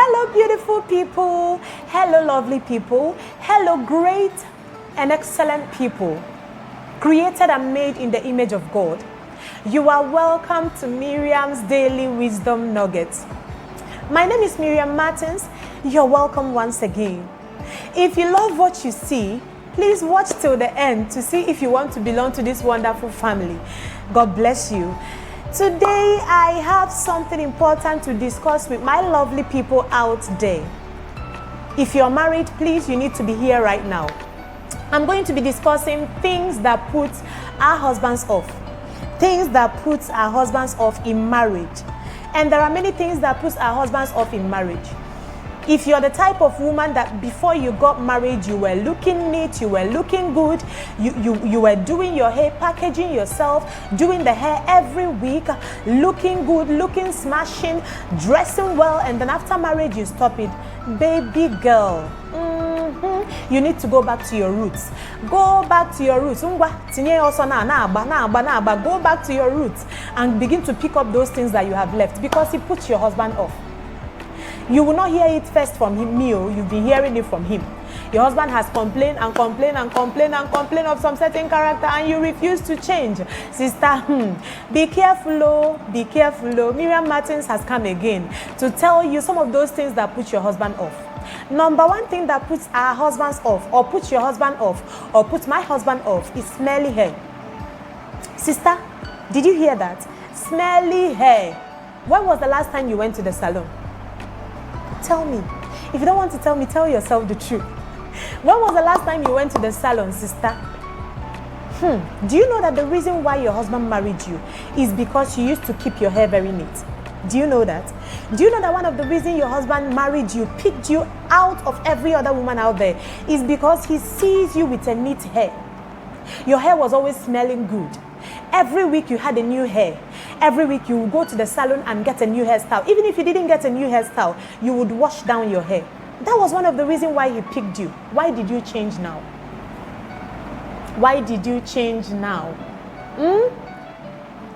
Hello, beautiful people. Hello, lovely people. Hello, great and excellent people, created and made in the image of God. You are welcome to Miriam's Daily Wisdom Nuggets. My name is Miriam Martins. You're welcome once again. If you love what you see, please watch till the end to see if you want to belong to this wonderful family. God bless you. Today, I have something important to discuss with my lovely people out there. If you're married, please, you need to be here right now. I'm going to be discussing things that put our husbands off. Things that put our husbands off in marriage. And there are many things that put our husbands off in marriage. If you're the type of woman that before you got married, you were looking neat, you were looking good, you were doing your hair, packaging yourself, doing the hair every week, looking good, looking smashing, dressing well, and then after marriage you stop it. Baby girl, you need to go back to your roots. Go back to your roots. Go back to your roots and begin to pick up those things that you have left, because it puts your husband off. You will not hear it first from him, you've been hearing it from him. Your husband has complained and complained and complained and complained of some certain character, and you refuse to change. Sister, be careful, be careful. Miriam Martins has come again to tell you some of those things that put your husband off. Number one thing that puts our husbands off, or puts your husband off, or puts my husband off, is smelly hair. Sister, did you hear that? Smelly hair. When was the last time you went to the salon? Tell me. If you don't want to tell me, tell yourself the truth. When was the last time you went to the salon, sister? Do you know that the reason why your husband married you is because you used to keep your hair very neat? Do you know that? Do you know that one of the reasons your husband married you, picked you out of every other woman out there, is because he sees you with a neat hair? Your hair was always smelling good. Every week you had a new hair. Every week you would go to the salon and get a new hairstyle. Even if you didn't get a new hairstyle, you would wash down your hair. That was one of the reasons why he picked you. Why did you change now? Why did you change now?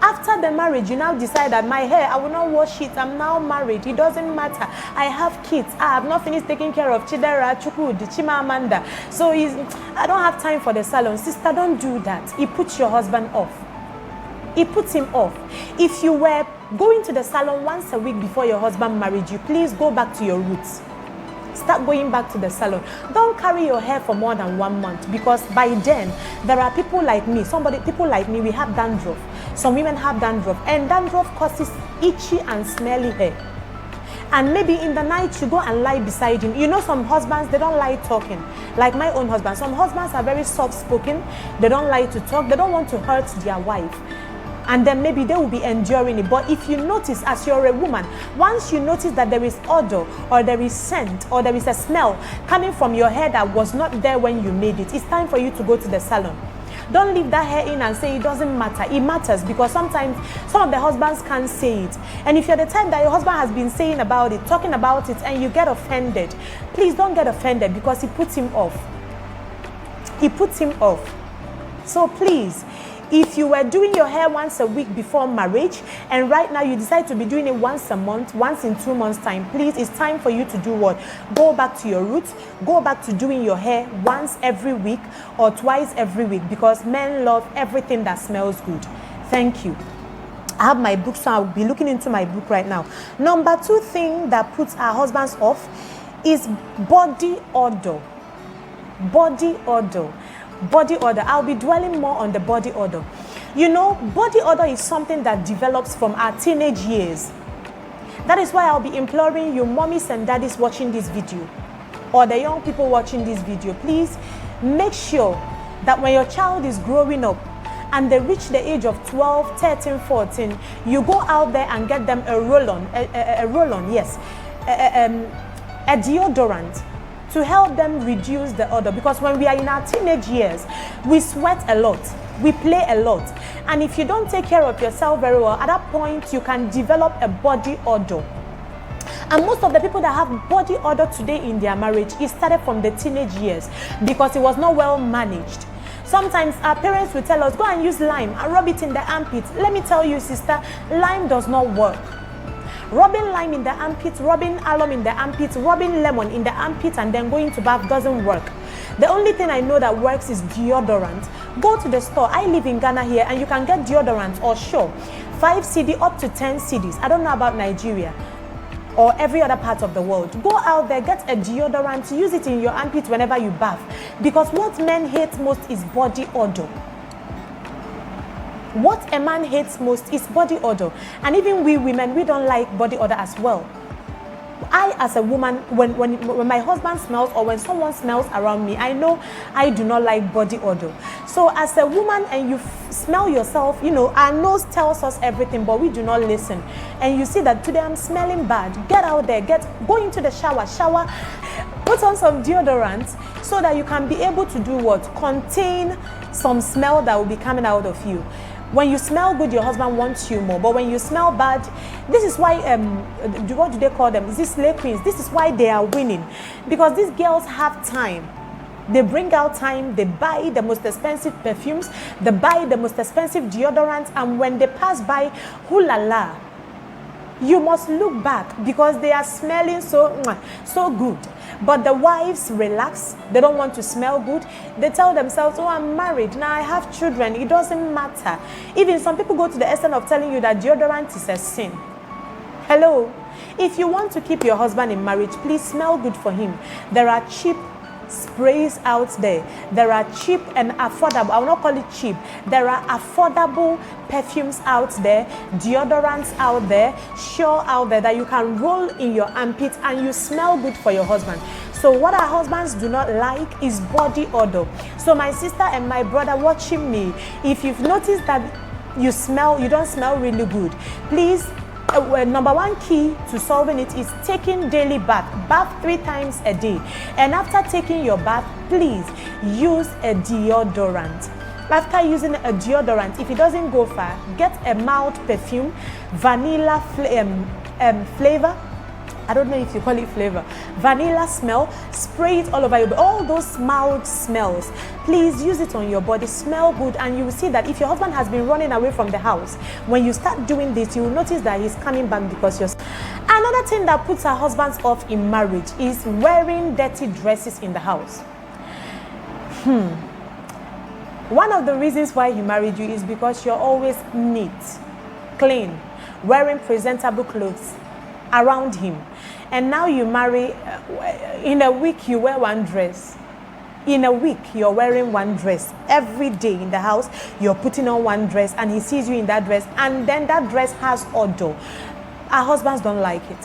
After the marriage, you now decide that my hair, I will not wash it. I'm now married. It doesn't matter. I have kids. I have not finished taking care of Chidera, Chukud, Chimamanda. So I don't have time for the salon. Sister, don't do that. It puts your husband off. It puts him off. If you were going to the salon once a week before your husband married you, please go back to your roots. Start going back to the salon. Don't carry your hair for more than 1 month, because by then there are people like me. People like me, we have dandruff. Some women have dandruff, and dandruff causes itchy and smelly hair. And maybe in the night you go and lie beside him. You know, some husbands, they don't like talking. Like my own husband. Some husbands are very soft-spoken. They don't like to talk. They don't want to hurt their wife. And then maybe they will be enduring it. But if you notice, as you're a woman, once you notice that there is odor, or there is scent, or there is a smell coming from your hair that was not there when you made it, it's time for you to go to the salon. Don't leave that hair in and say it doesn't matter. It matters, because sometimes some of the husbands can't say it. And if you're the type that your husband has been saying about it, talking about it, and you get offended, please don't get offended, because it puts him off. It puts him off. So please, if you were doing your hair once a week before marriage, and right now you decide to be doing it once a month, once in 2 months' time, please, it's time for you to do what? Go back to your roots. Go back to doing your hair once every week or twice every week, because men love everything that smells good. Thank you. I have my book, so I'll be looking into my book right now. Number 2 thing that puts our husbands off is body odor. Body odor. Body odor. I'll be dwelling more on the body odor. You know, body odor is something that develops from our teenage years. That is why I'll be imploring you, mommies and daddies watching this video, or the young people watching this video, please make sure that when your child is growing up and they reach the age of 12, 13, 14, you go out there and get them a roll-on, a deodorant, to help them reduce the odor. Because when we are in our teenage years, we sweat a lot, we play a lot, and if you don't take care of yourself very well, at that point you can develop a body odor. And most of the people that have body odor today in their marriage, it started from the teenage years, because it was not well managed. Sometimes our parents will tell us, go and use lime and rub it in the armpits. Let me tell you, sister, lime does not work. Rubbing lime in the armpit, rubbing alum in the armpit, rubbing lemon in the armpit, and then going to bath doesn't work. The only thing I know that works is deodorant. Go to the store. I live in Ghana here, and you can get deodorant or sure 5 CD up to 10 CDs. I don't know about Nigeria or every other part of the world. Go out there, get a deodorant, use it in your armpit whenever you bath. Because what men hate most is body odor. What a man hates most is body odor. And even we women, we don't like body odor as well. I, as a woman, when my husband smells or when someone smells around me, I know I do not like body odor. So as a woman, and you smell yourself, you know, our nose tells us everything, but we do not listen. And you see that today I'm smelling bad. Get out there, go into the shower, put on some deodorant so that you can be able to do what? Contain some smell that will be coming out of you. When you smell good, your husband wants you more. But when you smell bad, this is why, what do they call them? Is this slay queens? This is why they are winning. Because these girls have time. They bring out time, they buy the most expensive perfumes, they buy the most expensive deodorants, and when they pass by, hoo-la-la, you must look back because they are smelling so good. But the wives relax. They don't want to smell good. They tell themselves, oh, I'm married. Now I have children. It doesn't matter. Even some people go to the extent of telling you that deodorant is a sin. Hello? If you want to keep your husband in marriage, please smell good for him. There are cheap sprays out there. There are cheap and affordable, I will not call it cheap, there are affordable perfumes out there, deodorants out there, sure out there that you can roll in your armpit and you smell good for your husband. So what our husbands do not like is body odor. So my sister and my brother watching me, if you've noticed that you don't smell really good, please, number one key to solving it is taking daily bath 3 times a day. And after taking your bath, please use a deodorant. After using a deodorant, if it doesn't go far, get a mild perfume, vanilla flavor. I don't know if you call it flavor. Vanilla smell, spray it all over you. All those mild smells, please use it on your body. Smell good, and you will see that if your husband has been running away from the house, when you start doing this, you will notice that he's coming back because you're... Another thing that puts our husbands off in marriage is wearing dirty dresses in the house. One of the reasons why he married you is because you're always neat, clean, wearing presentable clothes around him. And now you marry, in a week you wear one dress. In a week you're wearing one dress. Every day in the house you're putting on one dress, and he sees you in that dress, and then that dress has odor. Our husbands don't like it.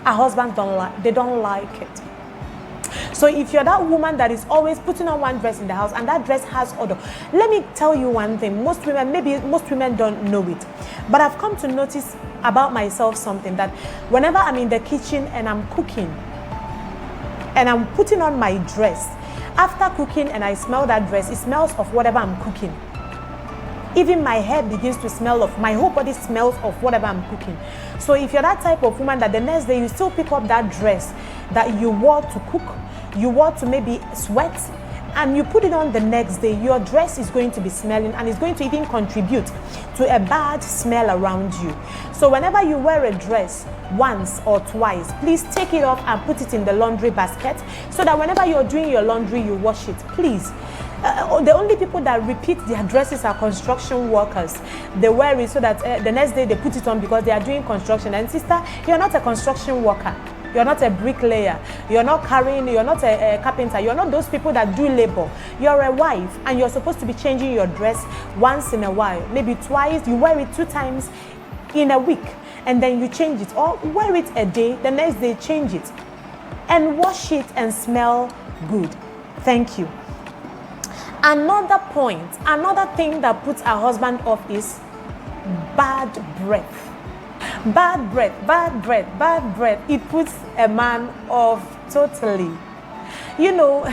Our husbands don't like it. So if you're that woman that is always putting on one dress in the house and that dress has odor, let me tell you one thing. Most women don't know it, but I've come to notice about myself something, that whenever I'm in the kitchen and I'm cooking and I'm putting on my dress, after cooking and I smell that dress, it smells of whatever I'm cooking. Even my hair begins to smell of, my whole body smells of whatever I'm cooking. So if you're that type of woman that the next day you still pick up that dress that you wore to cook, you wore to maybe sweat, and you put it on the next day, your dress is going to be smelling, and it's going to even contribute to a bad smell around you. So whenever you wear a dress once or twice, please take it off and put it in the laundry basket, so that whenever you're doing your laundry, you wash it. Please. The only people that repeat their dresses are construction workers. They wear it so that the next day they put it on because they are doing construction. And sister, you're not a construction worker. You're not a bricklayer. You're not a carpenter. You're not those people that do labor. You're a wife, and you're supposed to be changing your dress once in a while, maybe twice. You wear it 2 times in a week, and then you change it, or wear it a day, the next day change it, and wash it and smell good. Thank you. Another point, another thing that puts our husband off is bad breath. Bad breath, bad breath, bad breath. It puts a man off totally. You know,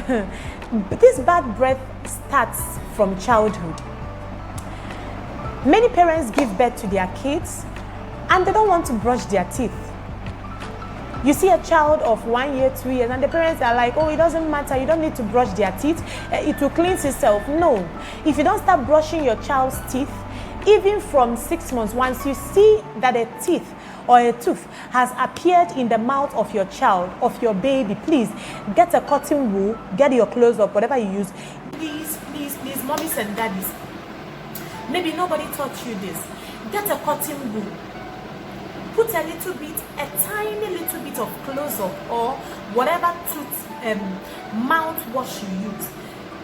this bad breath starts from childhood. Many parents give birth to their kids and they don't want to brush their teeth. You see a child of 1 year, 2 years, and the parents are like, oh, it doesn't matter, you don't need to brush their teeth, it will cleanse itself. No, if you don't start brushing your child's teeth, even from 6 months, once you see that the teeth or a tooth has appeared in the mouth of your child, of your baby, please get a cotton wool, get your clothes up, whatever you use. Please, mommies and daddies, maybe nobody taught you this. Get a cotton wool, put a little bit, a tiny little bit of close up or whatever mouthwash you use,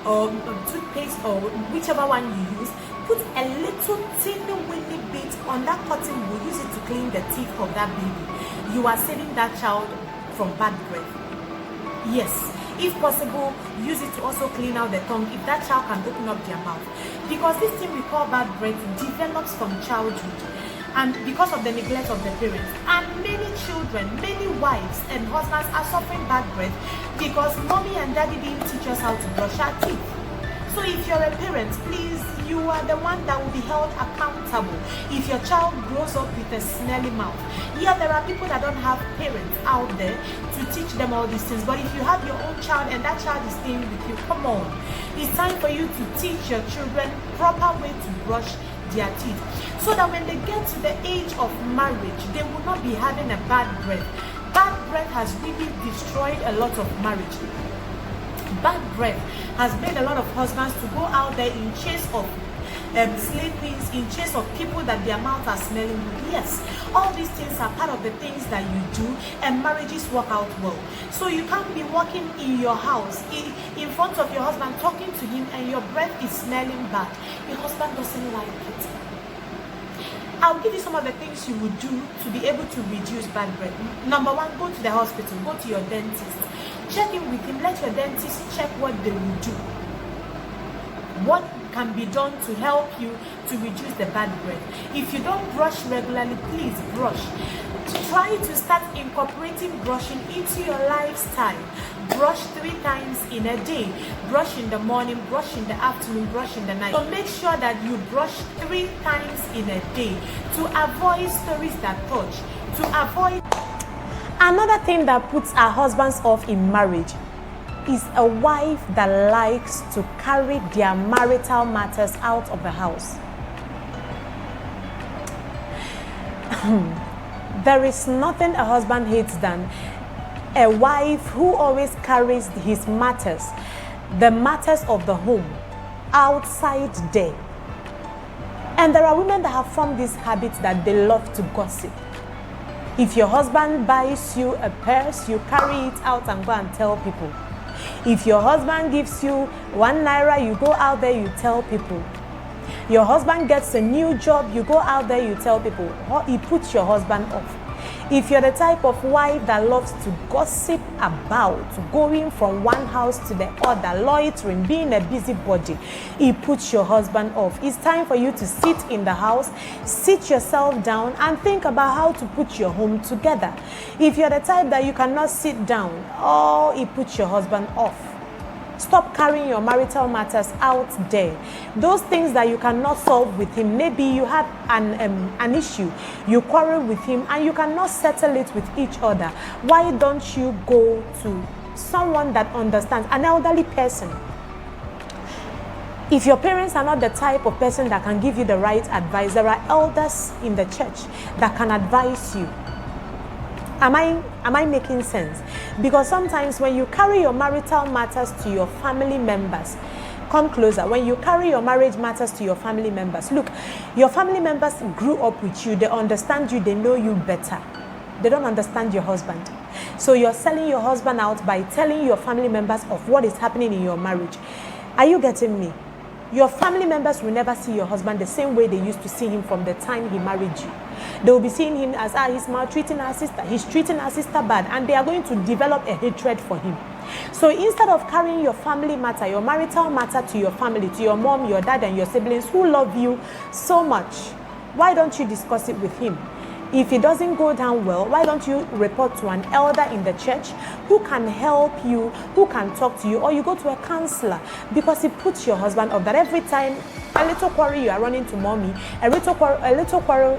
or toothpaste, or whichever one you use. Put a little teeny weeny bit on that cotton wool. Use it to clean the teeth of that baby. You are saving that child from bad breath. Yes, if possible, use it to also clean out the tongue if that child can open up their mouth. Because this thing we call bad breath develops from childhood, and because of the neglect of the parents. And many children, many wives and husbands are suffering bad breath because mommy and daddy didn't teach us how to brush our teeth. So if you're a parent, please, you are the one that will be held accountable if your child grows up with a smelly mouth. Yeah, there are people that don't have parents out there to teach them all these things, but if you have your own child and that child is staying with you, come on, it's time for you to teach your children proper way to brush their teeth, so that when they get to the age of marriage, they will not be having a bad breath. Bad breath has really destroyed a lot of marriage. Bad breath has made a lot of husbands to go out there in chase of slave queens, in chase of people that their mouths are smelling good. Yes, all these things are part of the things that you do, and marriages work out well. So you can't be walking in your house in front of your husband, talking to him, and your breath is smelling bad. Your husband doesn't like it. I'll give you some of the things you would do to be able to reduce bad breath. Number one, go to the hospital, go to your dentist. Check in with him, let your dentist check what they will do. What can be done to help you to reduce the bad breath. If you don't brush regularly, please brush. Try to start incorporating brushing into your lifestyle. Brush 3 times in a day. Brush in the morning, brush in the afternoon, brush in the night. So make sure that you brush 3 times in a day to avoid stories that touch, to avoid. Another thing that puts our husbands off in marriage is a wife that likes to carry their marital matters out of the house. There is nothing a husband hates than a wife who always carries his matters, the matters of the home, outside there. And there are women that have formed this habit that they love to gossip. If your husband buys you a purse, you carry it out and go and tell people. If your husband gives you 1 naira, you go out there, you tell people. Your husband gets a new job, you go out there, you tell people. He puts your husband off. If you're the type of wife that loves to gossip about going from one house to the other, loitering, being a busybody, it puts your husband off. It's time for you to sit in the house, sit yourself down and think about how to put your home together. If you're the type that you cannot sit down, it puts your husband off. Stop carrying your marital matters out there. Those things that you cannot solve with him. Maybe you have an issue, you quarrel with him and you cannot settle it with each other. Why don't you go to someone that understands, an elderly person? If your parents are not the type of person that can give you the right advice, there are elders in the church that can advise you. Am I making sense? Because sometimes when you carry your marital matters to your family members, come closer. When you carry your marriage matters to your family members, look, your family members grew up with you, they understand you, they know you better. They don't understand your husband. So you're selling your husband out by telling your family members of what is happening in your marriage. Are you getting me? Your family members will never see your husband the same way they used to see him from the time he married you. They will be seeing him as, he's maltreating our sister, he's treating our sister bad, and they are going to develop a hatred for him. So instead of carrying your family matter, your marital matter to your family, to your mom, your dad, and your siblings who love you so much, why don't you discuss it with him? If it doesn't go down well, why don't you report to an elder in the church who can help you, who can talk to you, or you go to a counselor, because it puts your husband off. That every time a little quarrel you are running to mommy, a little quarrel,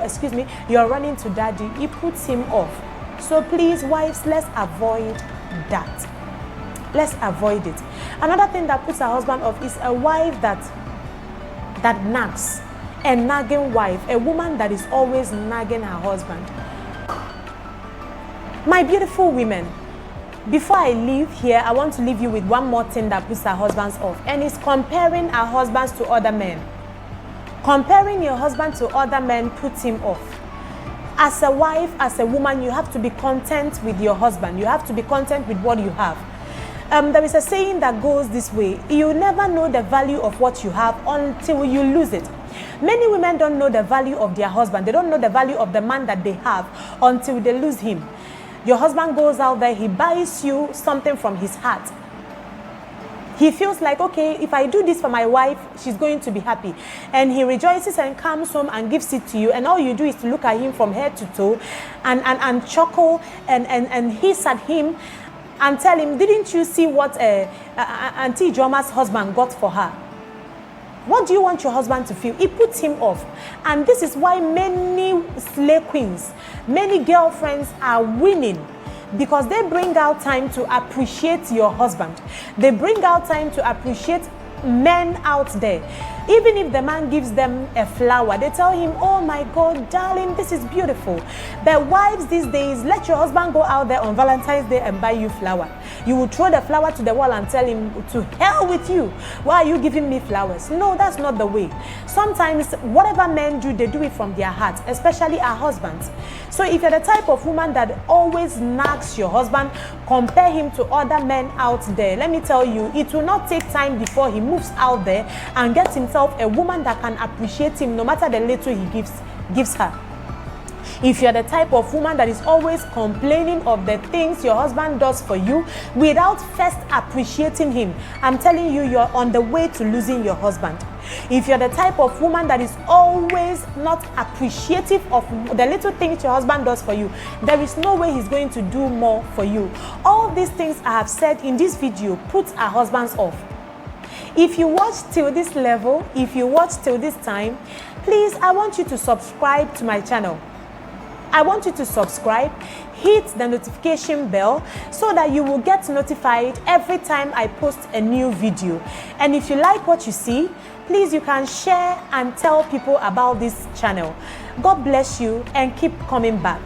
you are running to daddy, it puts him off. So please, wives, let's avoid that. Let's avoid it. Another thing that puts a husband off is a wife that nags. A nagging wife, a woman that is always nagging her husband. My beautiful women, before I leave here, I want to leave you with one more thing that puts our husbands off, and it's comparing our husbands to other men. Comparing your husband to other men puts him off. As a wife, as a woman, you have to be content with your husband. You have to be content with what you have. There is a saying that goes this way: you never know the value of what you have until you lose it. Many women don't know the value of their husband. They don't know the value of the man that they have until they lose him. Your husband goes out there, he buys you something from his heart. He feels like, okay, if I do this for my wife, she's going to be happy. And he rejoices and comes home and gives it to you. And all you do is to look at him from head to toe and chuckle and hiss at him and tell him, didn't you see what Auntie Joma's husband got for her? What do you want your husband to feel? It puts him off. And this is why many slay queens, many girlfriends are winning. Because they bring out time to appreciate your husband. They bring out time to appreciate men out there. Even if the man gives them a flower, they tell him, oh my God, darling, this is beautiful. But wives these days, let your husband go out there on Valentine's Day and buy you flower. You will throw the flower to the wall and tell him, to hell with you. Why are you giving me flowers? No, that's not the way. Sometimes whatever men do, they do it from their heart, especially our husbands. So if you're the type of woman that always nags your husband, compare him to other men out there, let me tell you, it will not take time before he moves out there and gets himself a woman that can appreciate him no matter the little he gives her. If you're the type of woman that is always complaining of the things your husband does for you without first appreciating him, I'm telling you, you're on the way to losing your husband. If you're the type of woman that is always not appreciative of the little things your husband does for you, there is no way he's going to do more for you. All these things I have said in this video puts our husbands off. If you watch till this level, if you watch till this time, please, I want you to subscribe to my channel. I want you to subscribe, hit the notification bell so that you will get notified every time I post a new video. And if you like what you see, please, you can share and tell people about this channel. God bless you and keep coming back.